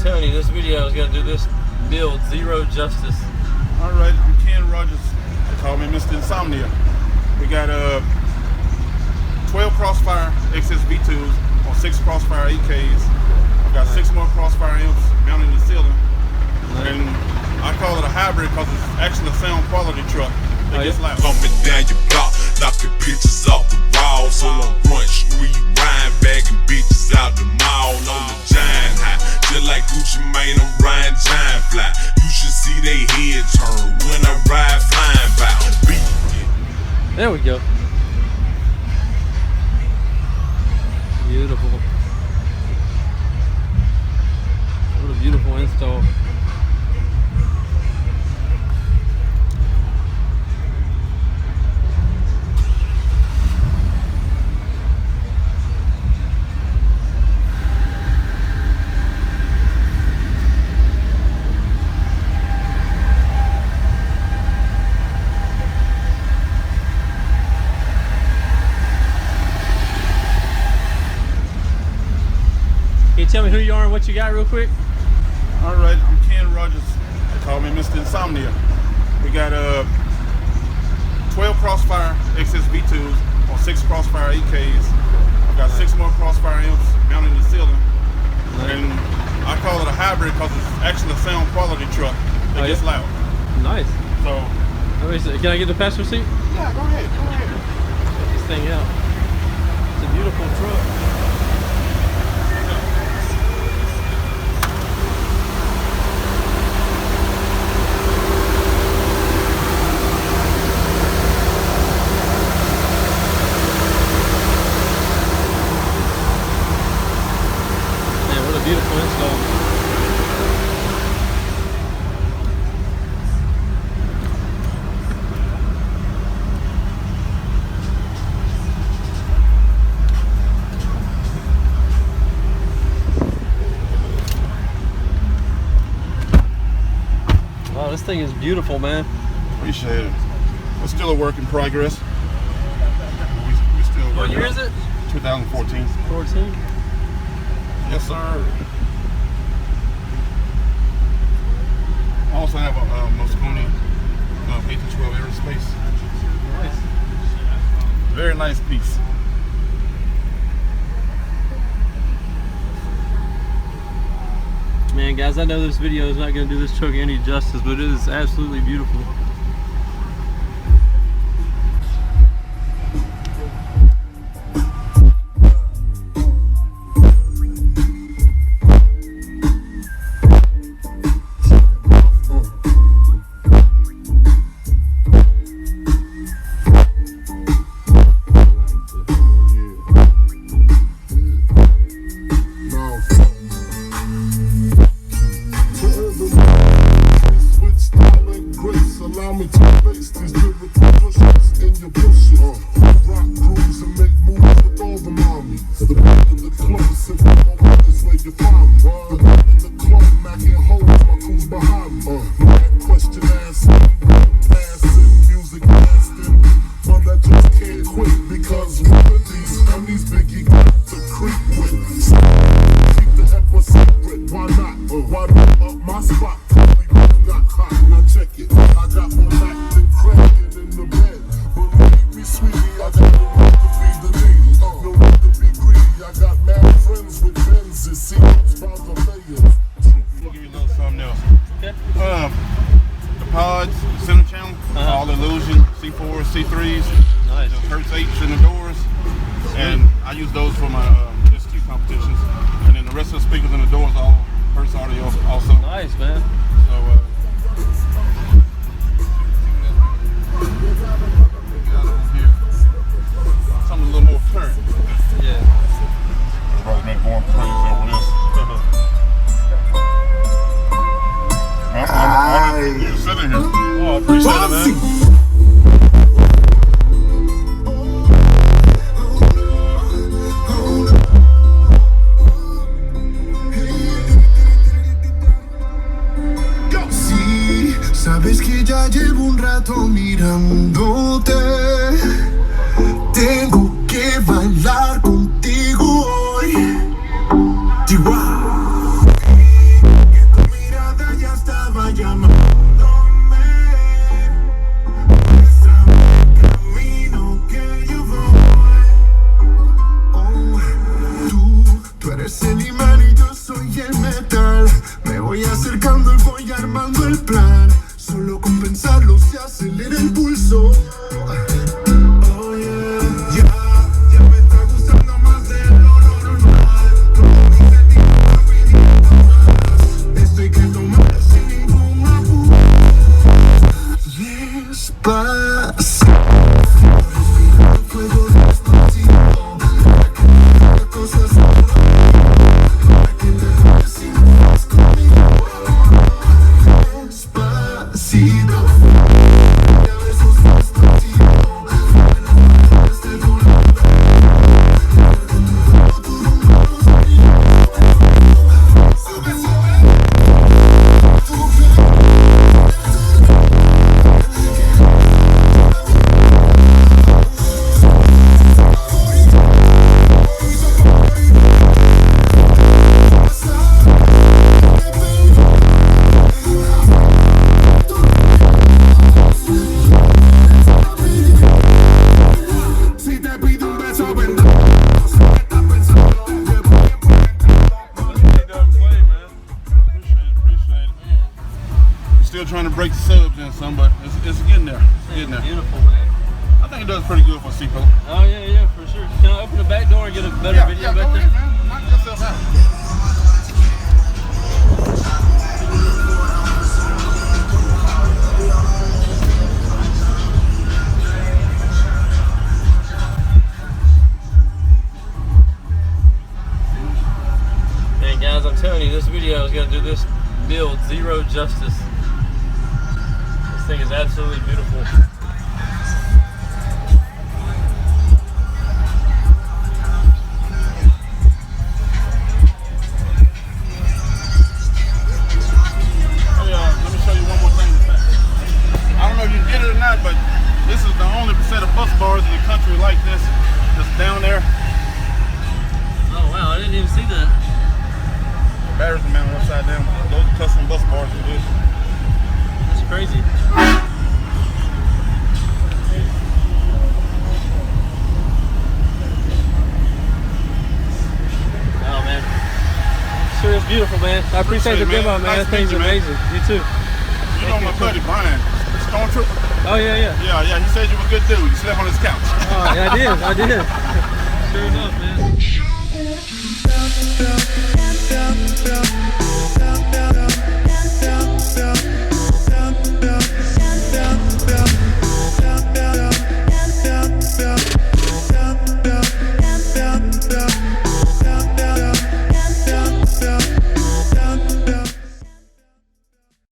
telling you, this video is gonna do this build zero justice. All right, I'm Ken Rogers. They call me Mr. Insomnia. We got 12 Crossfire XSV2s on 6 Crossfire EKs. I've got 6 more Crossfire amps mounted in the ceiling. And I call it a hybrid because it's actually a sound quality truck that gets loud. Coming down your block, knocking pictures off the walls. On Front Street, riding, bagging bitches out the mall. On the giant high, just like Gucci Mane, I'm riding giant fly. You should see they head turn when I ride flying by. There we go. Beautiful. What a beautiful install. Can you tell me who you are and what you got real quick? All right, I'm Ken Rogers. They call me Mr. Insomnia. We got 12 Crossfire XSV2s on 6 Crossfire EKs. I've got 6 more Crossfire amps mounted in the ceiling. And I call it a hybrid because it's actually a sound quality truck that gets loud. Nice. So, can I get the passenger seat? yeah, go ahead, go ahead. Check this thing out. It's a beautiful truck. Beautiful install. Wow, this thing is beautiful, man. Appreciate it. It's still a work in progress. We still What year is it? 2014. 14? Yes, sir. I also have a Moscone 8-12 aerospace. Nice. Very nice piece. Man, guys, I know this video is not going to do this truck any justice, but it is absolutely beautiful. Allow me to face these lyrical push-ups in your bullshit. Rock grooves and make moves with all the mommies. The back of the club, sitting on my is where you find me. The back of the club, macking holes, my crew's behind me. Mad question asking, passing, music blasting. But I just can't quit because one of these homies Biggie got to creep with. Keep the ep a secret, why not? Why not up my spot? We both got hot, now check it. I got more acting cracking in the bed. Believe me, sweetie, I got no love to feed the needy. No love to be greedy. I got mad friends with Benzes. See those by the layers. We'll give you a little something else. Okay. The pods, center channel, all illusion, C4s, C3s. Nice. Hertz 8s in the doors. And I use those for my SQ competitions. And then the rest of the speakers in the doors, all Hertz audio also. Nice, man. So, something a little more current. Yeah. Everybody's been going crazy over this. I'm just sitting here. Oh, I appreciate it, man. Sabes que ya llevo un rato mirándote. Tengo que bailar contigo hoy. Chihuahua. es el imán y yo soy el metal. Me voy acercando y voy armando el plan. Solo con pensarlo se acelera el pulso. Oh yeah, ya me está gustando más de lo normal. Todo mi sentido va pidiendo más. Esto hay que tomarlo sin ningún apuro. Despacito, respirando fuego despacito. Para que no digas cosas para que te vayas si no vas conmigo. Despacito, y a besos despacito. Desde el color con tu cuerpo, tu rumbo, los amigos. Sube, sube, si te pido un beso, vendrá. Estás pensando, llevo tiempo Appreciate it. We're still trying to break the subs in some, but it's getting there. It's getting there. Beautiful, man. I think it does pretty good for CPO. Oh yeah, yeah, for sure. Can I open the back door and get a better video go back ahead, there? man. Knock yourself out. And guys, I'm telling you, this video is gonna do this build zero justice. This thing is absolutely beautiful. Let me show you one more thing. I don't know if you get it or not, but this is the only set of bus bars in the country like this. Just down there. Oh wow, I didn't even see that. The batteries are mounted upside down. Those are custom bus bars for this. That's crazy. Oh man, sure is beautiful, man. I appreciate the Appreciate it, demo, man. man. Nice That thing's meeting you, man. amazing. You too. You know my buddy Brian, Stormtrooper? Oh yeah, yeah. Yeah, he said you were a good dude. You slept on his couch. Oh yeah, I did. Sure enough, man.